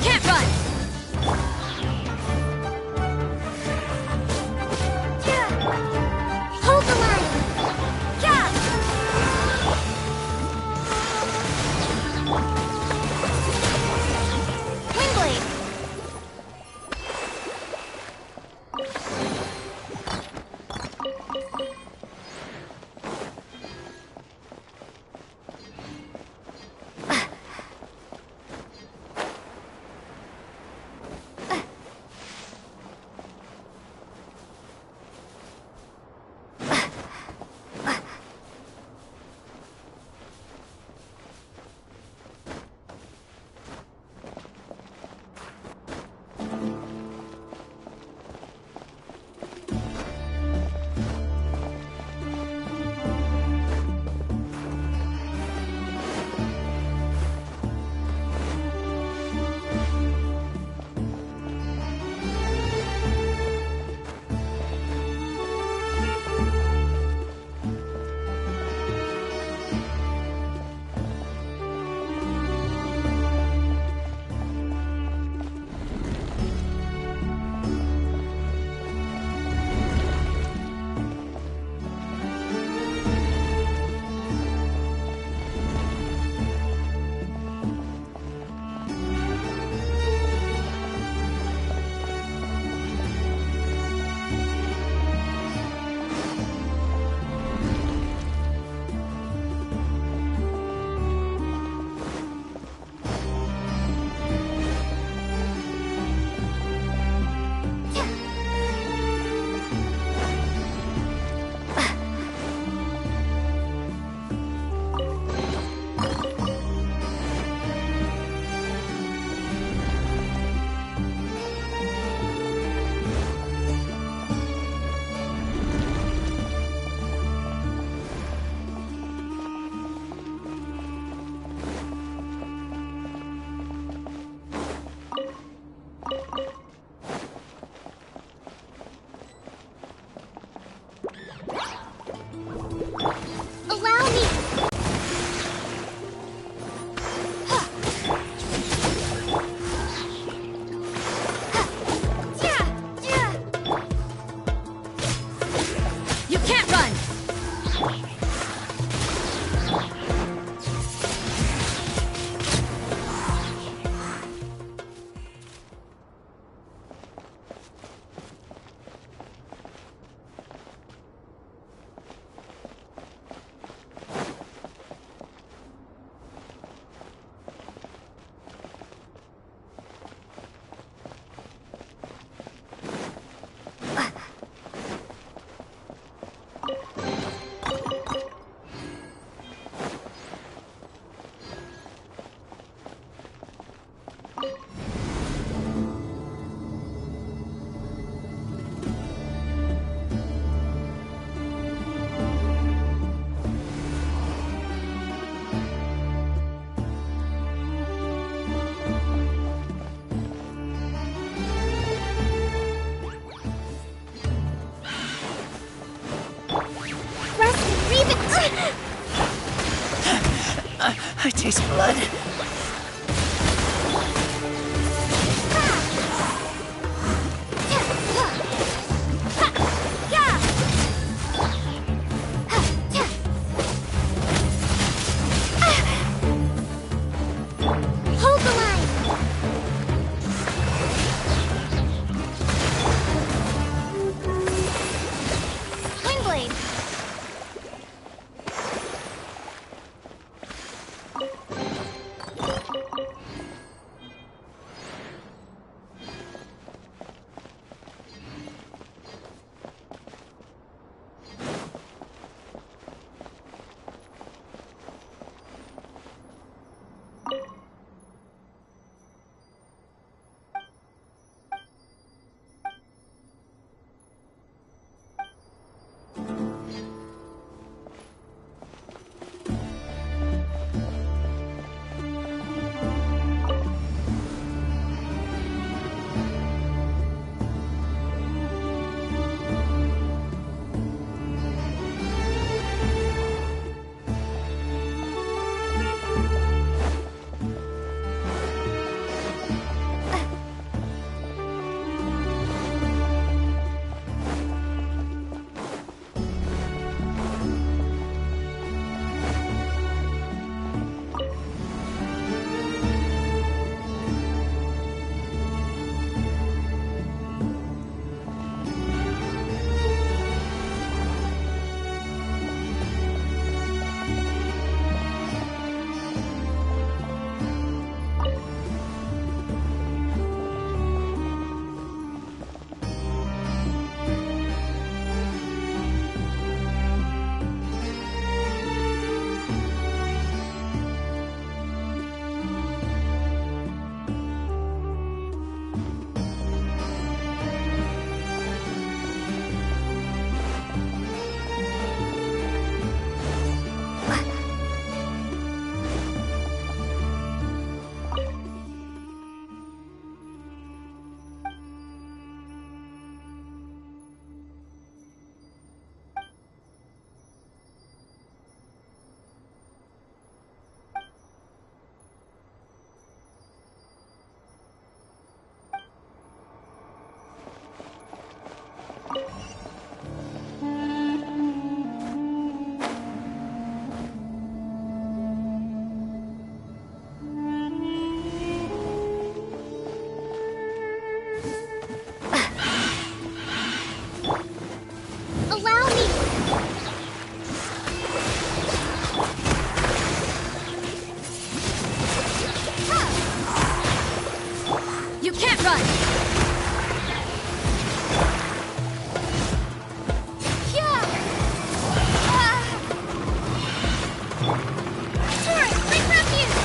Can't run! Hold the line! Yeah! Windblade! You can't run! Yeah! Sure, bring refuge!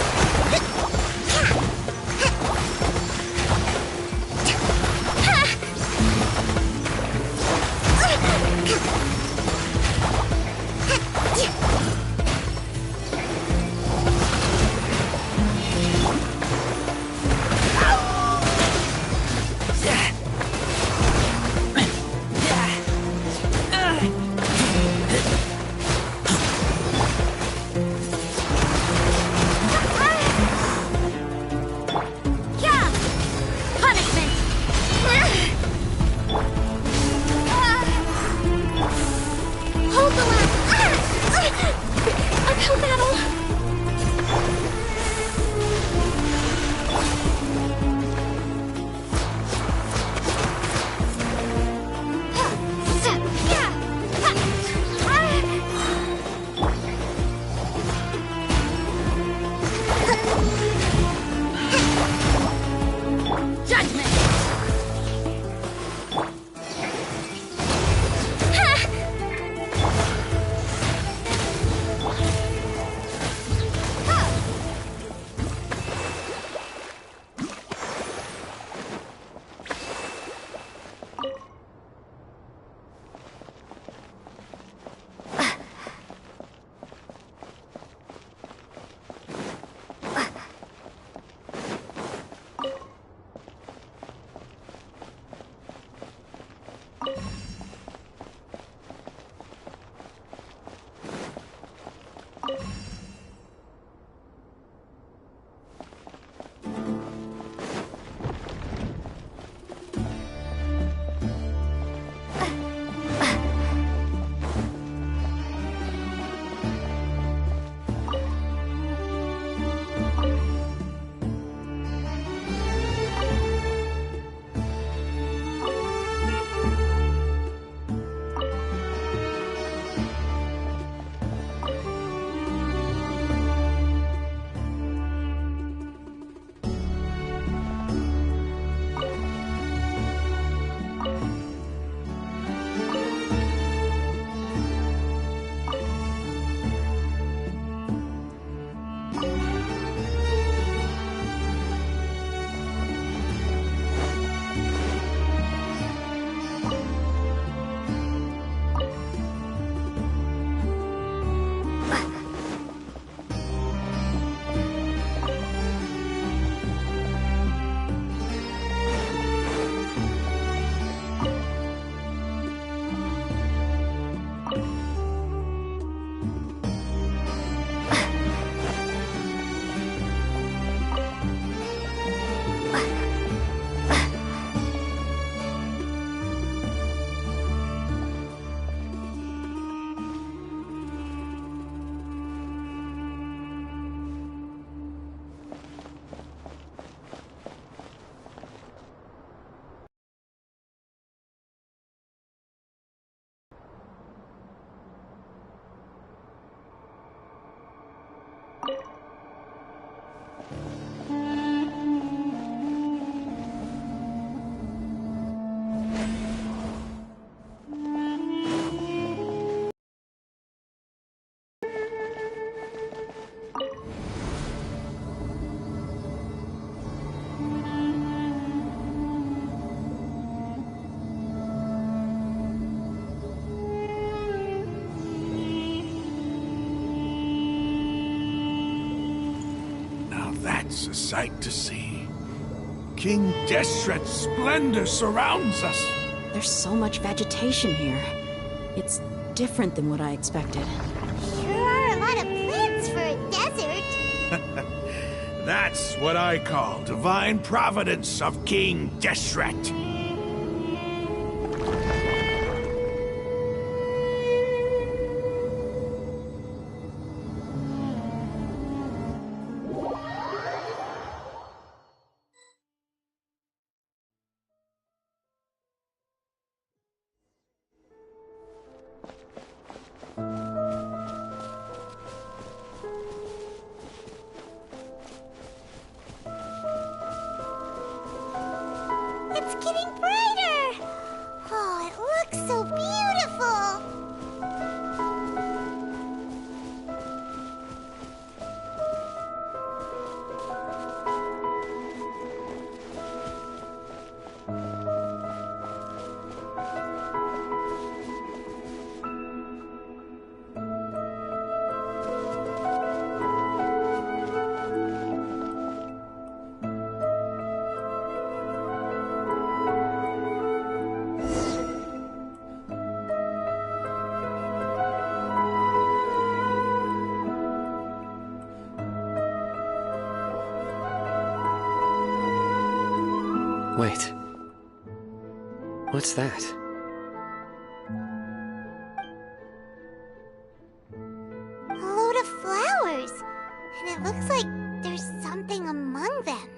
That's a sight to see. King Deshret's splendor surrounds us. There's so much vegetation here. It's different than what I expected. Sure are a lot of plants for a desert. That's what I call divine providence of King Deshret. It's getting brighter! Oh, it looks so beautiful! Wait. What's that? A load of flowers. And it looks like there's something among them.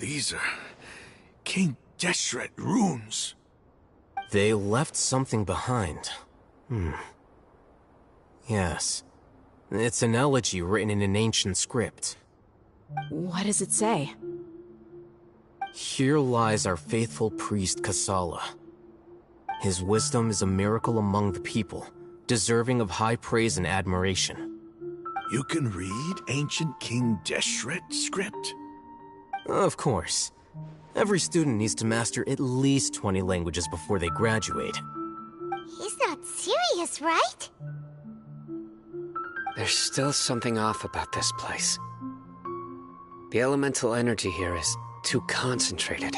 These are King Deshret runes. They left something behind. Yes. It's an elegy written in an ancient script. What does it say? Here lies our faithful priest Kasala. His wisdom is a miracle among the people, deserving of high praise and admiration. You can read ancient King Deshret script? Of course. Every student needs to master at least 20 languages before they graduate. He's not serious, right? There's still something off about this place. The elemental energy here is too concentrated.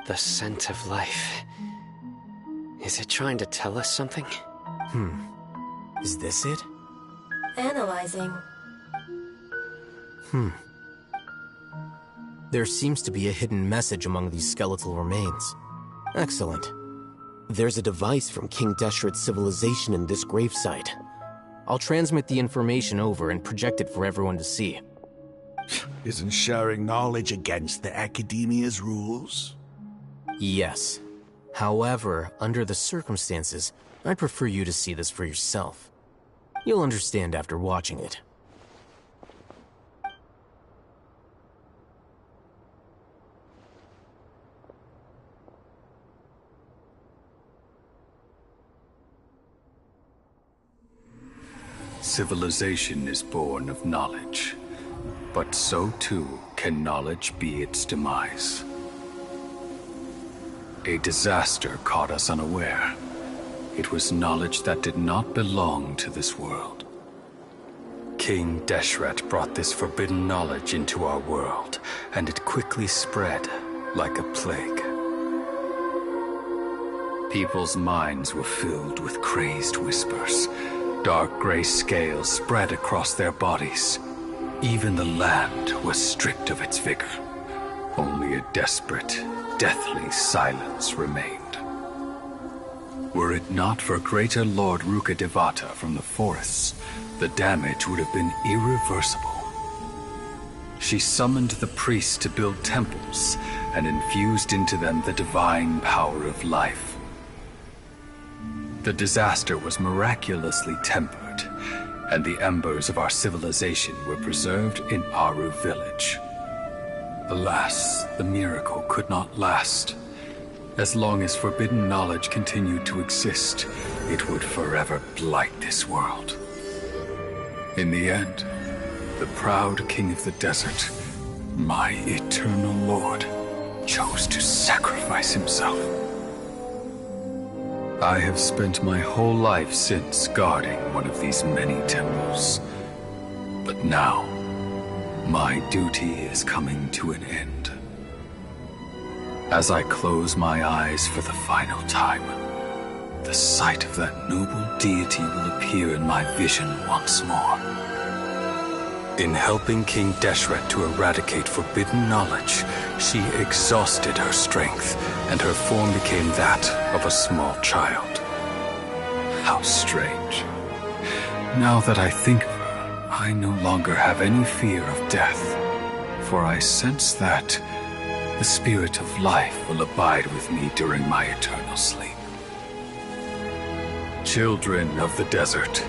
The scent of life. Is it trying to tell us something? Is this it? Analyzing. There seems to be a hidden message among these skeletal remains. Excellent. There's a device from King Deshret's civilization in this gravesite. I'll transmit the information over and project it for everyone to see. Isn't sharing knowledge against the Academia's rules? Yes. However, under the circumstances, I'd prefer you to see this for yourself. You'll understand after watching it. Civilization is born of knowledge, but so too can knowledge be its demise. A disaster caught us unaware. It was knowledge that did not belong to this world. King Deshret brought this forbidden knowledge into our world, and it quickly spread like a plague. People's minds were filled with crazed whispers. Dark gray scales spread across their bodies. Even the land was stripped of its vigor. Only a desperate, deathly silence remained. Were it not for greater Lord Rukkhadevata from the forests, the damage would have been irreversible. She summoned the priests to build temples and infused into them the divine power of life. The disaster was miraculously tempered, and the embers of our civilization were preserved in Aru village. Alas, the miracle could not last. As long as forbidden knowledge continued to exist, it would forever blight this world. In the end, the proud king of the desert, my eternal lord, chose to sacrifice himself. I have spent my whole life since guarding one of these many temples. But now, my duty is coming to an end. As I close my eyes for the final time, the sight of that noble deity will appear in my vision once more. In helping King Deshret to eradicate forbidden knowledge, she exhausted her strength, and her form became that of a small child. How strange. Now that I think of her, I no longer have any fear of death, for I sense that the spirit of life will abide with me during my eternal sleep. Children of the desert,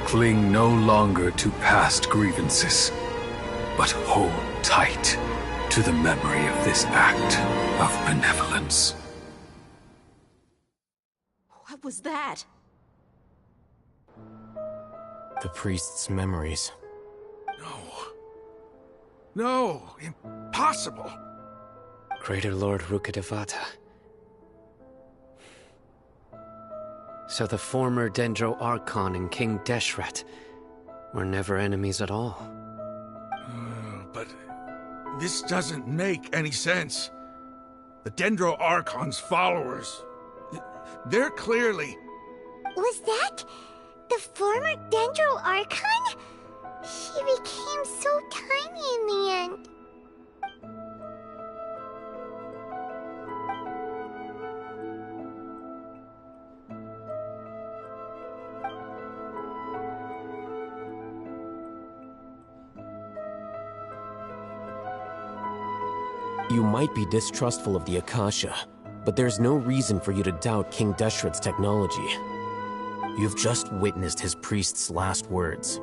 cling no longer to past grievances, but hold tight to the memory of this act of benevolence. What was that? The priest's memories. No, impossible. Greater Lord Rukkhadevata. So the former Dendro Archon and King Deshret were never enemies at all. But this doesn't make any sense. The Dendro Archon's followers, they're clearly... Was that the former Dendro Archon? She became so tiny in the end. You might be distrustful of the Akasha, but there's no reason for you to doubt King Deshret's technology. You've just witnessed his priest's last words.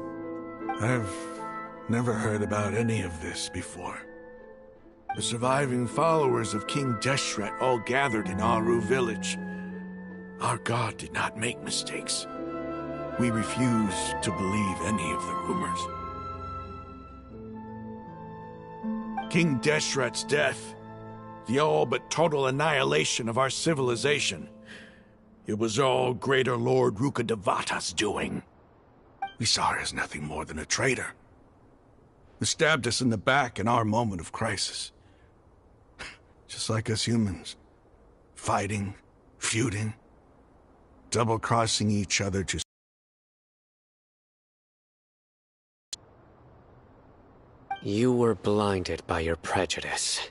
I've never heard about any of this before. The surviving followers of King Deshret all gathered in Aru village. Our god did not make mistakes. We refuse to believe any of the rumors. King Deshret's death, the all but total annihilation of our civilization, it was all Greater Lord Rukkhadevata's doing. We saw her as nothing more than a traitor, who stabbed us in the back in our moment of crisis. Just like us humans. Fighting, feuding, double-crossing each other to... You were blinded by your prejudice.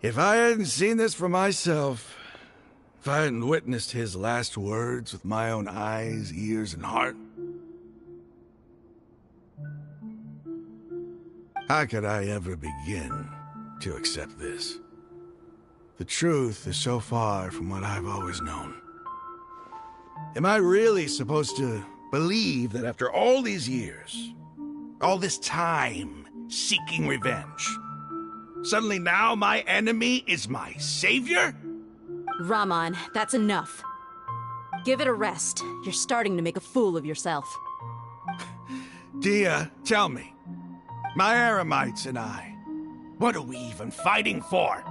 If I hadn't seen this for myself, if I hadn't witnessed his last words with my own eyes, ears, and heart, how could I ever begin to accept this? The truth is so far from what I've always known. Am I really supposed to believe that after all these years, all this time seeking revenge, suddenly now my enemy is my savior? Raman, that's enough. Give it a rest. You're starting to make a fool of yourself. Dia, tell me, my Eremites and I, what are we even fighting for?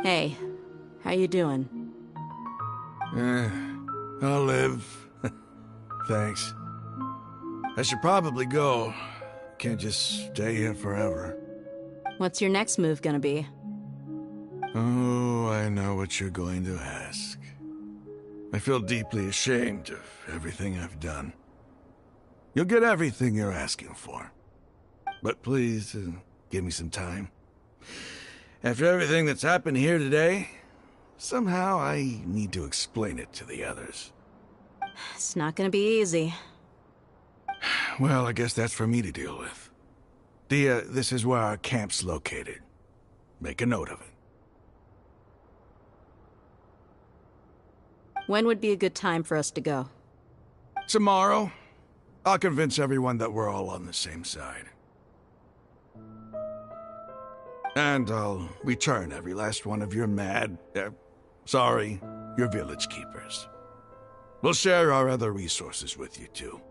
Hey, how you doing? I'll live. Thanks. I should probably go. Can't just stay here forever. What's your next move gonna be? Oh, I know what you're going to ask. I feel deeply ashamed of everything I've done. You'll get everything you're asking for. But please, give me some time. After everything that's happened here today, somehow I need to explain it to the others. It's not gonna be easy. Well, I guess that's for me to deal with. Dia, this is where our camp's located. Make a note of it. When would be a good time for us to go? Tomorrow, I'll convince everyone that we're all on the same side. And I'll return every last one of your your village keepers. We'll share our other resources with you, too.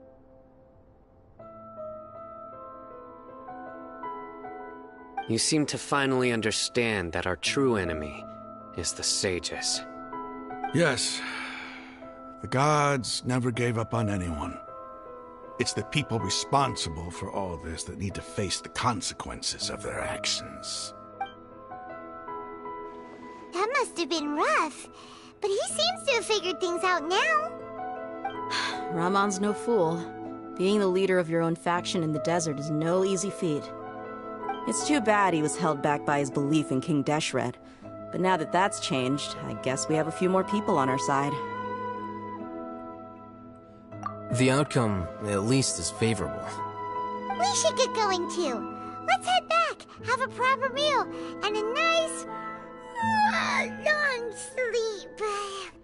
You seem to finally understand that our true enemy is the sages. Yes. The gods never gave up on anyone. It's the people responsible for all this that need to face the consequences of their actions. That must have been rough, but he seems to have figured things out now. Raman's no fool. Being the leader of your own faction in the desert is no easy feat. It's too bad he was held back by his belief in King Deshret. But now that that's changed, I guess we have a few more people on our side. The outcome, at least, is favorable. We should get going too. Let's head back, have a proper meal, and a nice, long sleep.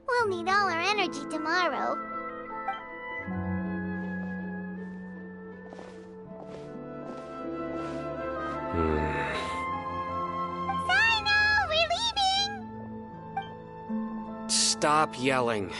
We'll need all our energy tomorrow. Sino, we're leaving! Stop yelling.